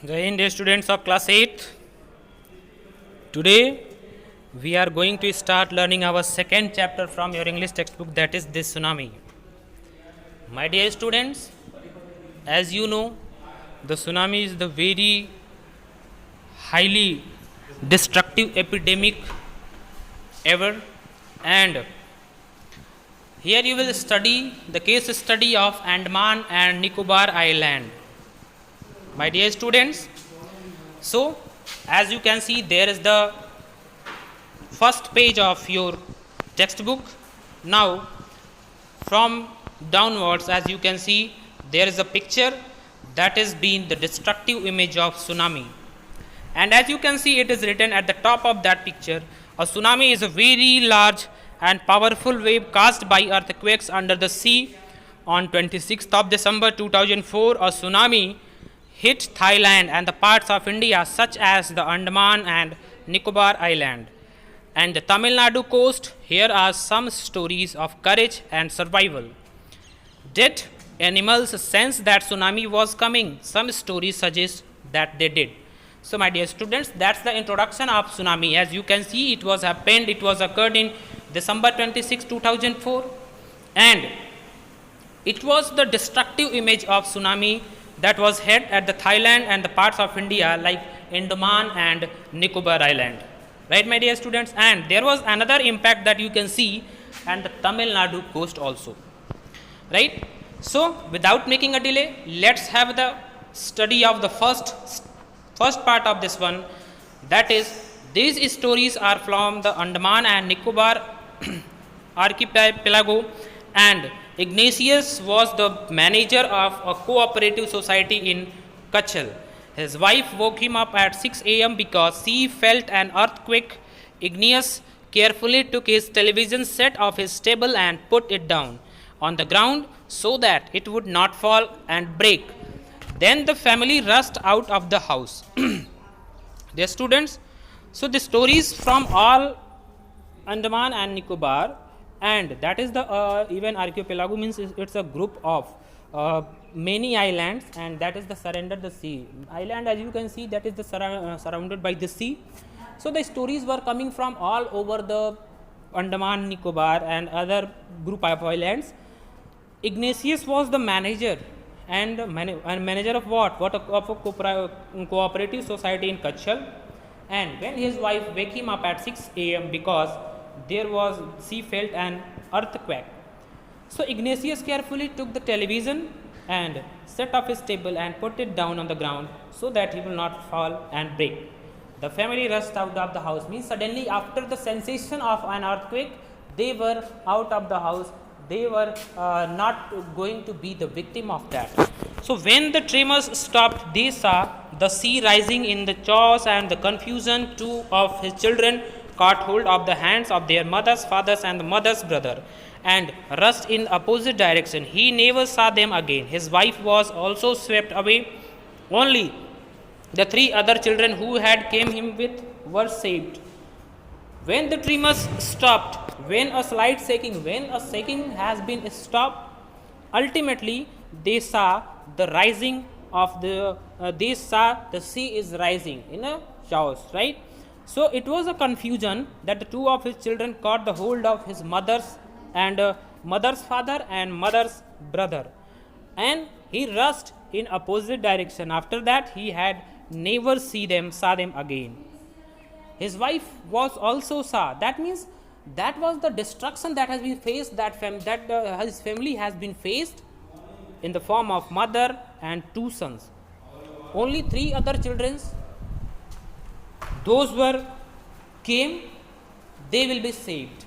Jai Hind, dear students of class 8. Today we are going to start learning our second chapter from your English textbook, that is this tsunami. My dear students, as you know, the tsunami is the very highly destructive epidemic ever, and here you will study the case study of Andaman and Nicobar Island. My dear students, so as you can see, there is the first page of your textbook. Now from downwards, as you can see, there is a picture that is being the destructive image of tsunami, and as you can see, it is written at the top of that picture, a tsunami is a very large and powerful wave cast by earthquakes under the sea. On 26th of December 2004, a tsunami hit Thailand and the parts of India such as the Andaman and Nicobar Island and the Tamil Nadu coast. Here are some stories of courage and survival. Did animals sense that tsunami was coming? Some stories suggest that they did. So my dear students, that's the introduction of tsunami. As you can see, it was occurred in December 26, 2004, and it was the destructive image of tsunami that was hit at the Thailand and the parts of India like Andaman and Nicobar Island. Right, my dear students? And there was another impact that you can see and the Tamil Nadu coast also. Right? So, without making a delay, let's have the study of the first part of this one. That is, these stories are from the Andaman and Nicobar archipelago, and Ignatius was the manager of a cooperative society in Kachal. His wife woke him up at 6 a.m. because she felt an earthquake. Ignatius carefully took his television set off his table and put it down on the ground so that it would not fall and break. Then the family rushed out of the house. Dear students, so the stories from all Andaman and Nicobar, and that is the even archipelago means it's a group of many islands, and that is the surrounded the sea island. As you can see, that is the surrounded by the sea. So the stories were coming from all over the Andaman, Nicobar and other group of islands. Ignatius was the manager and manager of what of a cooperative society in Kachal, and when his wife wake him up at 6 a.m. because she felt an earthquake. So Ignatius carefully took the television and set up his table and put it down on the ground so that he will not fall and break. The family rushed out of the house. Means suddenly after the sensation of an earthquake, they were out of the house. They were not going to be the victim of that. So when the tremors stopped, they saw the sea rising in the chaos and the confusion. Two of his children caught hold of the hands of their mother's fathers and the mother's brother and rushed in opposite direction. He never saw them again. His wife was also swept away. Only the three other children who had came him with were saved. When the tremors stopped, when a shaking has been stopped, ultimately they saw the rising of they saw the sea is rising in a chaos, right? So it was a confusion that the two of his children caught the hold of his mother's father and mother's brother, and he rushed in opposite direction. After that, he had never saw them again. His wife was also saw. That means that was the destruction that has been faced. His family has been faced in the form of mother and two sons. Only three other children, those came, they will be saved.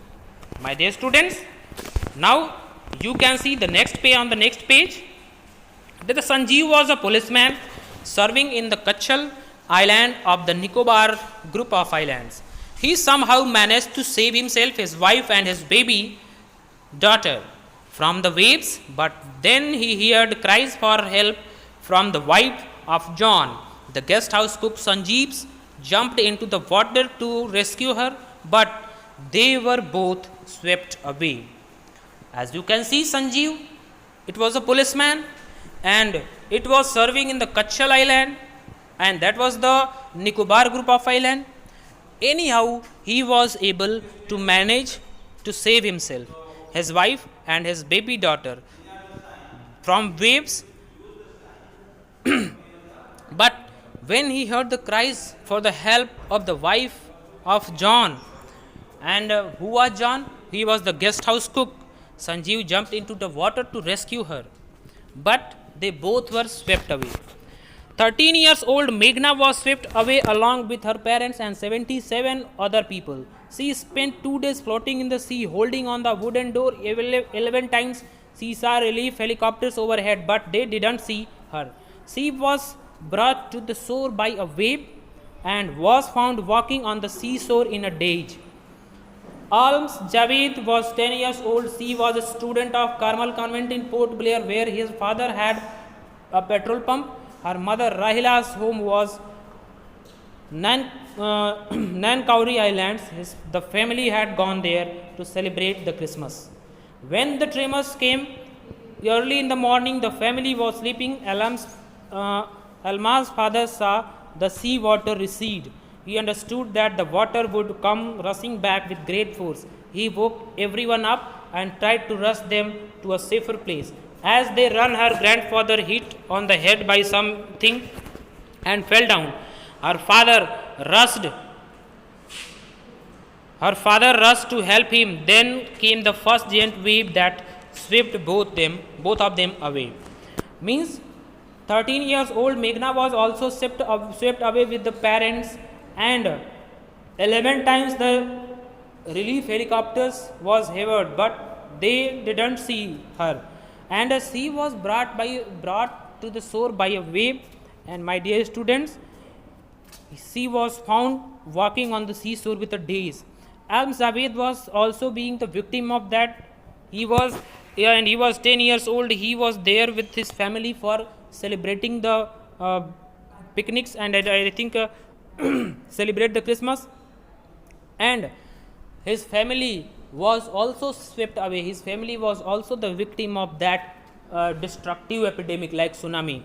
My dear students, now you can see the next page. On the next page, that the Sanjeev was a policeman serving in the Kachal island of the Nicobar group of islands. He somehow managed to save himself, his wife and his baby daughter from the waves, but then he heard cries for help from the wife of John. The guest house cook Sanjeev jumped into the water to rescue her, but they were both swept away. As you can see, Sanjeev, it was a policeman and it was serving in the Kachal island, and that was the Nicobar group of island. Anyhow, he was able to manage to save himself, his wife, and his baby daughter from waves. But when he heard the cries for the help of the wife of John, and who was John? He was the guest house cook. Sanjeev jumped into the water to rescue her, but they both were swept away. 13 years old Meghna was swept away along with her parents and 77 other people. She spent 2 days floating in the sea, holding on the wooden door 11 times. She saw relief helicopters overhead, but they didn't see her. She was brought to the shore by a wave and was found walking on the seashore in a daze. Alms Javed was 10 years old. She was a student of Carmel Convent in Port Blair, where his father had a petrol pump. Her mother Rahila's home was Nancowry Islands. The family had gone there to celebrate the Christmas. When the tremors came early in the morning, the family was sleeping. Alma's father saw the sea water recede. He understood that the water would come rushing back with great force. He woke everyone up and tried to rush them to a safer place. As they ran, her grandfather hit on the head by something and fell down. Her father rushed to help him. Then came the first giant wave that swept both of them away. Means 13 years old Meghna was also swept away with the parents, and 11 times the relief helicopters was hovered, but they didn't see her. And she was brought to the shore by a wave. And my dear students, she was found walking on the seashore with a daze. Alm Javed was also being the victim of that. He was 10 years old. He was there with his family for celebrating the picnics, and I think celebrate the Christmas. And his family was also swept away. His family was also the victim of that destructive epidemic like tsunami.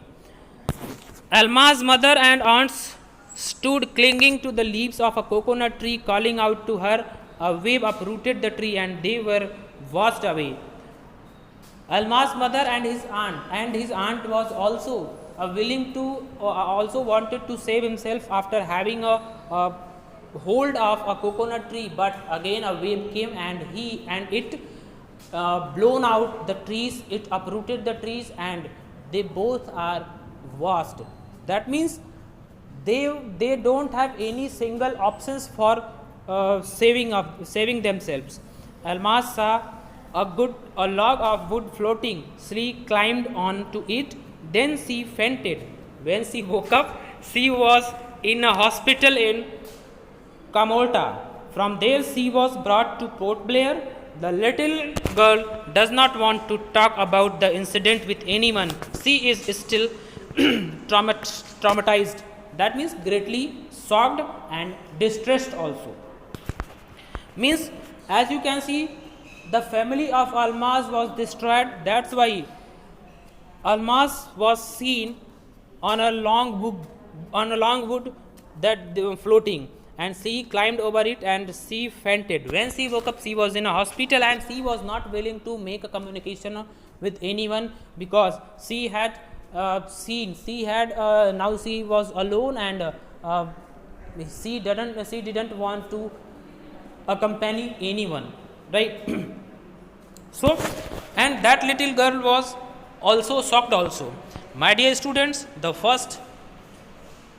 Alma's mother and aunts stood clinging to the leaves of a coconut tree, calling out to her. A wave uprooted the tree and they were washed away. Alma's mother and his aunt was also also wanted to save himself after having a hold of a coconut tree, but again a wave came and it blown out the trees, it uprooted the trees, and they both are washed. That means they don't have any single options for saving themselves. Almas saw a log of wood floating. She climbed onto it. Then she fainted. When she woke up, she was in a hospital in Kamolta. From there, she was brought to Port Blair. The little girl does not want to talk about the incident with anyone. She is still traumatized. That means greatly shocked and distressed also. Means, as you can see, the family of Almas was destroyed. That's why Almas was seen on a long wood that they were floating, and she climbed over it and she fainted. When she woke up, she was in a hospital and she was not willing to make a communication with anyone because she had now she was alone, and she didn't want to accompany anyone, right? So, and that little girl was also shocked also. My dear students, the first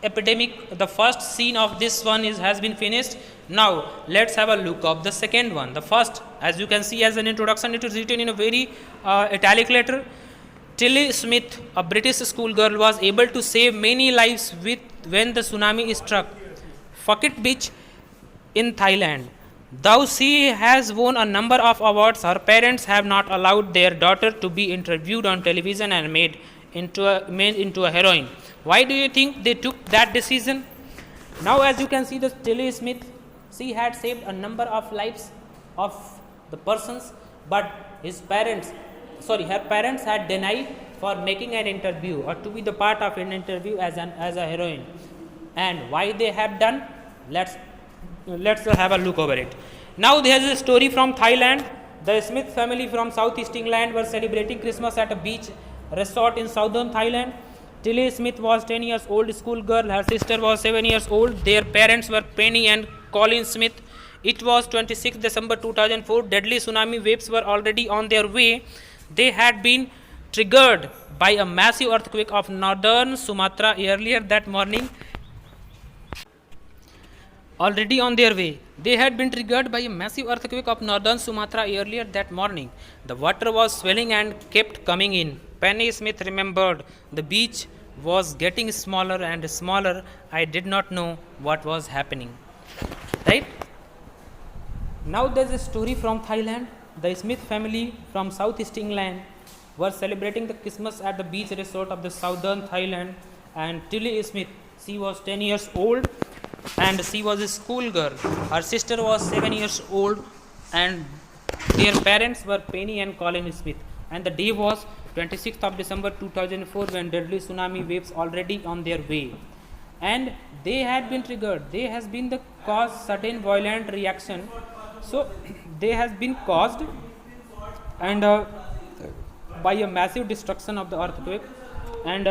epidemic, the first scene of this one has been finished. Now let's have a look of the second one. The first, as you can see as an introduction, it is written in a very italic letter. Tilly Smith, a British schoolgirl, was able to save many lives when the tsunami struck Phuket Beach in Thailand. Though she has won a number of awards, her parents have not allowed their daughter to be interviewed on television and made into a heroine. Why do you think they took that decision? Now, as you can see, the Tilly Smith, she had saved a number of lives of the persons, but her parents had denied for making an interview or to be the part of an interview as a heroine. and why they have done. Let's have a look over it. Now there is a story from Thailand. The Smith family from Southeast England were celebrating Christmas at a beach resort in southern Thailand. Tilly Smith was 10 years old schoolgirl. Her sister was 7 years old. Their parents were Penny and Colin Smith. It was 26 December 2004. Deadly tsunami waves were already on their way. They had been triggered by a massive earthquake of northern Sumatra earlier that morning. Already on their way, they had been triggered by a massive earthquake of northern Sumatra earlier that morning. The water was swelling and kept coming in. Penny Smith remembered the beach was getting smaller and smaller. I did not know what was happening. Right? Now there's a story from Thailand. The Smith family from Southeast England were celebrating the Christmas at the beach resort of the southern Thailand, and Tilly Smith, she was 10 years old and she was a schoolgirl. Her sister was 7 years old and their parents were Penny and Colin Smith. And the day was 26th of December 2004 when deadly tsunami waves already on their way. And they had been triggered. They has been the cause sudden violent reaction. So they has been caused and by a massive destruction of the earthquake, and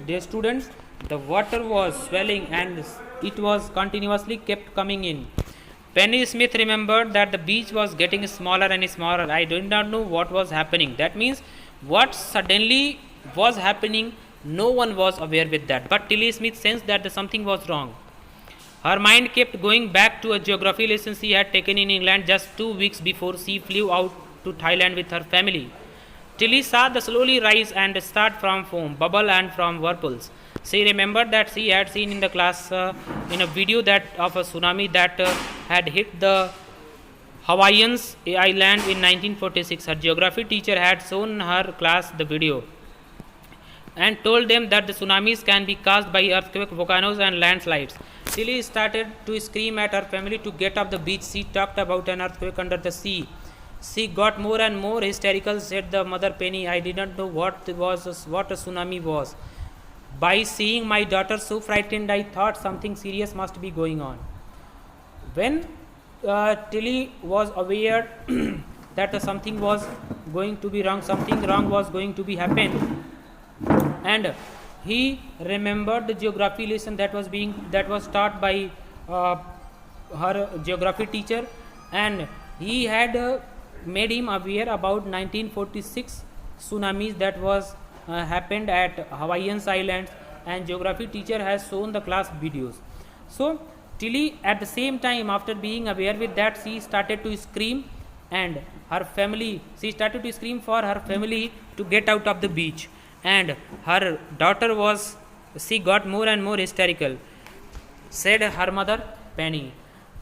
their students, the water was swelling and it was continuously kept coming in. Penny Smith remembered that the beach was getting smaller and smaller. I did not know what was happening. That means what suddenly was happening, no one was aware with that. But Tilly Smith sensed that something was wrong. Her mind kept going back to a geography lesson she had taken in England just 2 weeks before she flew out to Thailand with her family. Tilly saw the slowly rise and start from foam, bubble and from whirlpools. She remembered that she had seen in the class in a video that of a tsunami that had hit the Hawaiians island in 1946. Her geography teacher had shown her class the video and told them that the tsunamis can be caused by earthquakes, volcanoes and landslides. Tilly started to scream at her family to get off the beach. She talked about an earthquake under the sea. She got more and more hysterical, said the mother Penny. I did not know what a tsunami was. By seeing my daughter so frightened, I thought something serious must be going on. When Tilly was aware that something was going to be wrong, something wrong was going to be happen, and he remembered the geography lesson that was taught by her geography teacher, and he had made him aware about 1946 tsunamis that was happened at Hawaiian Islands, and geography teacher has shown the class videos. So Tilly at the same time, after being aware with that, she started to scream, and her family, she started to scream for her family to get out of the beach, and her daughter was, she got more and more hysterical, said her mother Penny.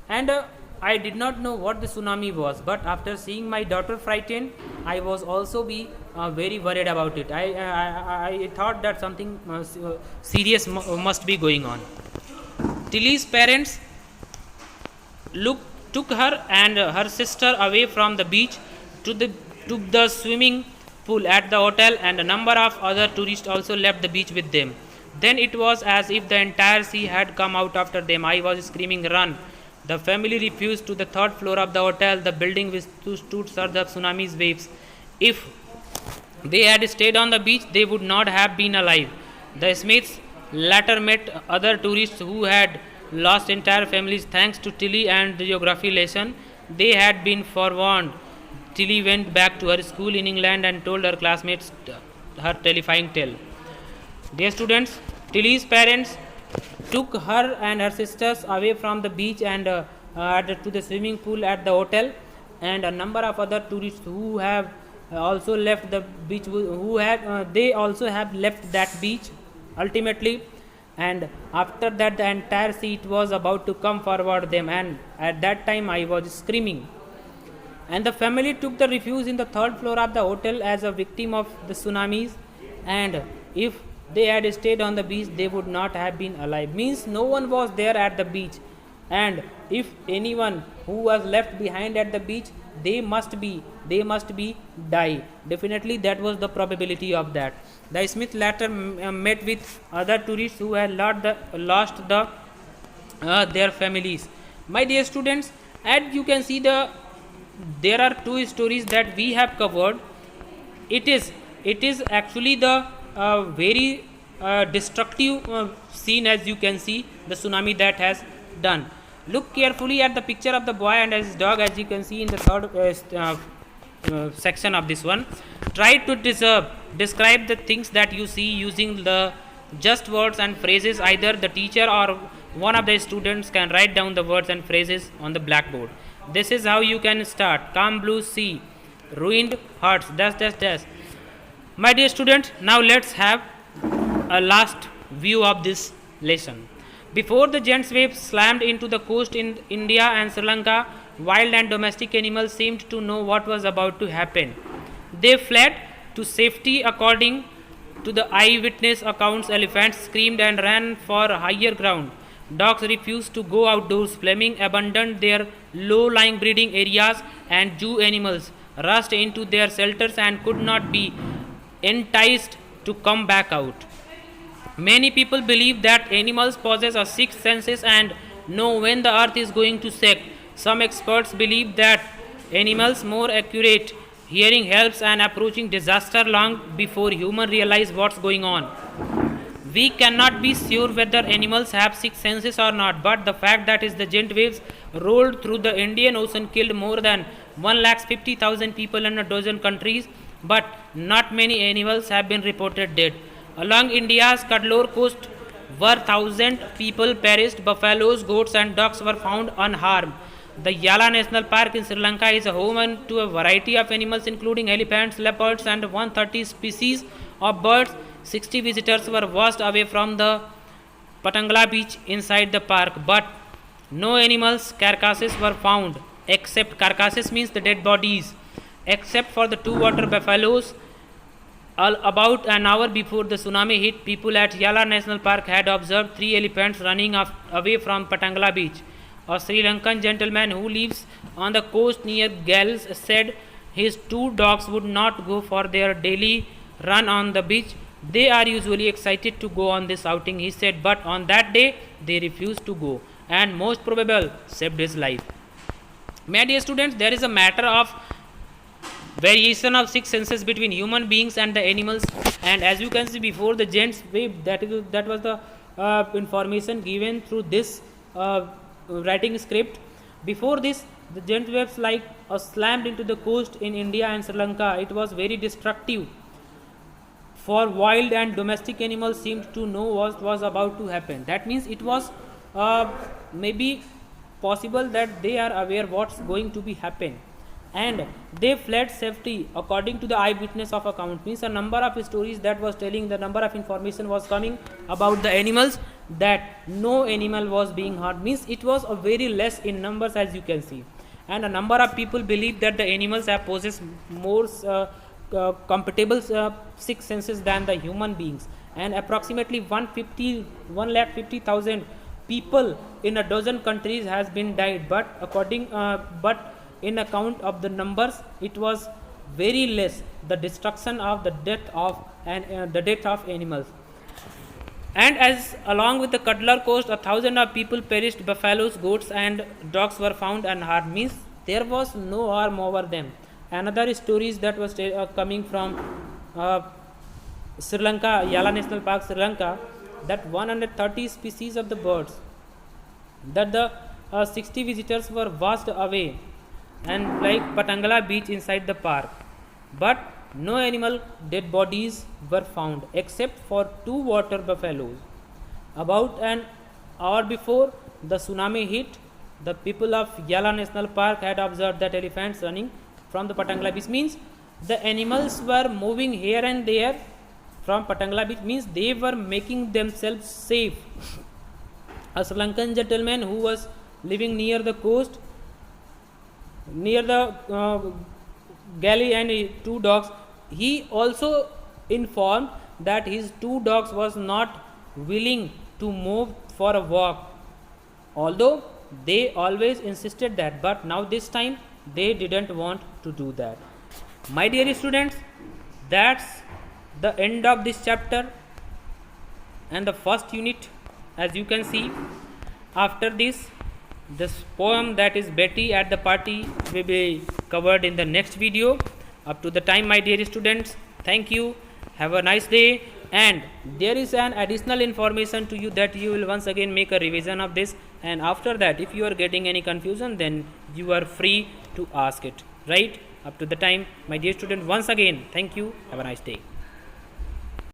And I did not know what the tsunami was, but after seeing my daughter frightened, I was also be very worried about it. I thought that something serious must be going on. Tilly's parents took her and her sister away from the beach to the swimming pool at the hotel, and a number of other tourists also left the beach with them. Then it was as if the entire sea had come out after them. I was screaming, "Run!" The family refused to the third floor of the hotel, the building which stood surge the tsunami's waves. If they had stayed on the beach, they would not have been alive. The Smiths later met other tourists who had lost entire families thanks to Tilly and the geography lesson. They had been forewarned. Tilly went back to her school in England and told her classmates her terrifying tale. Dear students, Tilly's parents took her and her sisters away from the beach and to the swimming pool at the hotel, and a number of other tourists who have also left the beach, they also have left that beach ultimately, and after that the entire sea was about to come forward them, and at that time I was screaming. And the family took the refuge in the third floor of the hotel as a victim of the tsunamis, and if they had stayed on the beach, they would not have been alive. Means no one was there at the beach, and if anyone who was left behind at the beach, they must be die. Definitely that was the probability of that. The Smith later met with other tourists who had lost their families. My dear students, as you can see, there are two stories that we have covered. It is actually the very destructive scene, as you can see the tsunami that has done. Look carefully at the picture of the boy and his dog, as you can see in the third section of this one. Try to describe the things that you see using the just words and phrases. Either the teacher or one of the students can write down the words and phrases on the blackboard. This is how you can start. Calm blue sea, ruined hearts, dash dash dash. My dear student, now let's have a last view of this lesson. Before the giant waves slammed into the coast in India and Sri Lanka, wild and domestic animals seemed to know what was about to happen. They fled to safety. According to the eyewitness accounts, elephants screamed and ran for higher ground. Dogs refused to go outdoors. Fleming abandoned their low-lying breeding areas, and zoo animals rushed into their shelters and could not be enticed to come back out. Many people believe that animals possess a sixth senses and know when the earth is going to shake. Some experts believe that animals more accurate hearing helps and approaching disaster long before humans realize what's going on. We cannot be sure whether animals have six senses or not, but the fact that is the giant waves rolled through the Indian Ocean killed more than 150,000 people in a dozen countries, but not many animals have been reported dead. Along India's Cuddalore coast, where thousand people perished, buffaloes, goats, and dogs were found unharmed. The Yala National Park in Sri Lanka is a home to a variety of animals, including elephants, leopards, and 130 species of birds. 60 visitors were washed away from the Patangala beach inside the park, but no animals' carcasses were found, except carcasses means the dead bodies, except for the two water buffaloes. About an hour before the tsunami hit, people at Yala National Park had observed three elephants running away from Patangala beach. A Sri Lankan gentleman who lives on the coast near Gales said his two dogs would not go for their daily run on the beach. They are usually excited to go on this outing, he said, but on that day they refused to go and most probable saved his life. My dear students, there is a matter of variation of six senses between human beings and the animals, and as you can see before the giant wave, that was the information given through this writing script. Before this, the giant waves slammed into the coast in India and Sri Lanka. It was very destructive. For wild and domestic animals seemed to know what was about to happen. That means it was maybe possible that they are aware what's going to be happen, and they fled safety. According to the eyewitness of account, means a number of stories that was telling, the number of information was coming about the animals, that no animal was being hurt, means it was a very less in numbers, as you can see. And a number of people believe that the animals have possessed more compatible six senses than the human beings, and approximately 150,000 people in a dozen countries has been died, but in account of the numbers, it was very less, the destruction of the death of animals. And as along with the Cuddalore coast, 1,000 of people perished. Buffaloes, goats, and dogs were found unharmed, means there was no harm over them. Another stories that was coming from Sri Lanka, Yala National Park, Sri Lanka, that 130 species of the birds, that the 60 visitors were washed away, and like Patangala beach inside the park, but no animal dead bodies were found except for two water buffaloes. About an hour before the tsunami hit, the people of Yala National Park had observed that elephants running from the Patangala beach, means the animals were moving here and there from Patangala beach, means they were making themselves safe. A Sri Lankan gentleman who was living near the coast, near the galley, and two dogs, he also informed that his two dogs was not willing to move for a walk, although they always insisted that, but now this time they didn't want to do that. My dear students, that's the end of this chapter and the first unit. As you can see, after this poem, that is Betty at the Party, will be covered in the next video. Up to the time, my dear students, thank you, have a nice day. And there is an additional information to you, that you will once again make a revision of this, and after that, if you are getting any confusion, then you are free to ask it, right? Up to the time, my dear student, once again, thank you, have a nice day.